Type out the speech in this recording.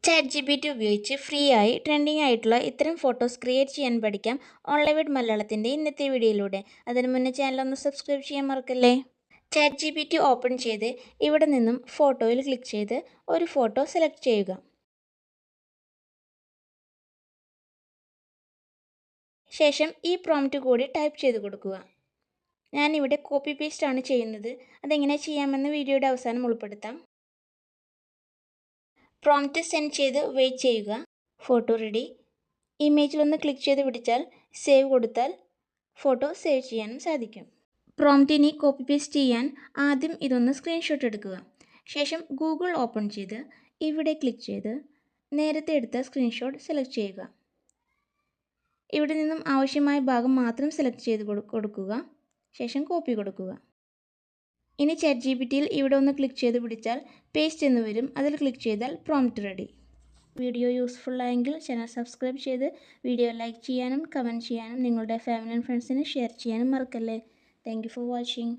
ChatGPT ഉപയോഗിച്ച് free ആയി trending ആയിട്ടുള്ള ഇത്തരം ഫോട്ടോസ് ക്രിയേറ്റ് ചെയ്യാൻ പഠിക്കാം ഓൺലൈൻ വിഡ് മലയാളത്തിൻ്റെ ഇന്നത്തെ വീഡിയോയിലൂടെ. അതിനു മുന്നേ ചാനൽ ഒന്ന് സബ്സ്ക്രൈബ് ചെയ്യാൻ മറക്കല്ലേ. ChatGPT ഓപ്പൺ ചെയ്ത് ഇവിടെ നിന്നും ഫോട്ടോയിൽ ക്ലിക്ക് ചെയ്ത് ഒരു ഫോട്ടോ സെലക്ട് ചെയ്യുക. ശേഷം ഈ പ്രോംപ്റ്റ് കൂടി ടൈപ്പ് ചെയ്ത് കൊടുക്കുക. ഞാനിവിടെ കോപ്പി പേസ്റ്റ് ആണ് ചെയ്യുന്നത്. അതെങ്ങനെ ചെയ്യാമെന്ന് വീഡിയോയുടെ അവസാനം ഉൾപ്പെടുത്താം. പ്രോംപ്റ്റ് സെൻഡ് ചെയ്ത് വെയിറ്റ് ചെയ്യുക. Photo ready. ഇമേജിലൊന്ന് ക്ലിക്ക് ചെയ്ത് പിടിച്ചാൽ സേവ് കൊടുത്താൽ ഫോട്ടോ സേവ് ചെയ്യാനും സാധിക്കും. പ്രോംപ്റ്റിനി കോപ്പി പേസ്റ്റ് ചെയ്യാൻ ആദ്യം ഇതൊന്ന് സ്ക്രീൻഷോട്ട് എടുക്കുക. ശേഷം ഗൂഗിൾ ഓപ്പൺ ചെയ്ത് ഇവിടെ ക്ലിക്ക് ചെയ്ത് നേരത്തെ എടുത്ത സ്ക്രീൻഷോട്ട് സെലക്ട് ചെയ്യുക. ഇവിടെ നിന്നും ആവശ്യമായ ഭാഗം മാത്രം സെലക്ട് ചെയ്ത് കൊടുക്കുക. ശേഷം കോപ്പി കൊടുക്കുക. ഇനി ChatGPTയിൽ ഇവിടെ ഒന്ന് ക്ലിക്ക് ചെയ്ത് പിടിച്ചാൽ പേസ്റ്റ് എന്ന് വരും. അതിൽ ക്ലിക്ക് ചെയ്താൽ പ്രോംപ്റ്റ് റെഡി. വീഡിയോ യൂസ്ഫുൾ ആയെങ്കിൽ ചാനൽ സബ്സ്ക്രൈബ് ചെയ്ത് വീഡിയോ ലൈക്ക് ചെയ്യാനും കമൻറ്റ് ചെയ്യാനും നിങ്ങളുടെ ഫാമിലി ആൻഡ് ഫ്രണ്ട്സിന് ഷെയർ ചെയ്യാനും മറക്കല്ലേ. Thank you for watching.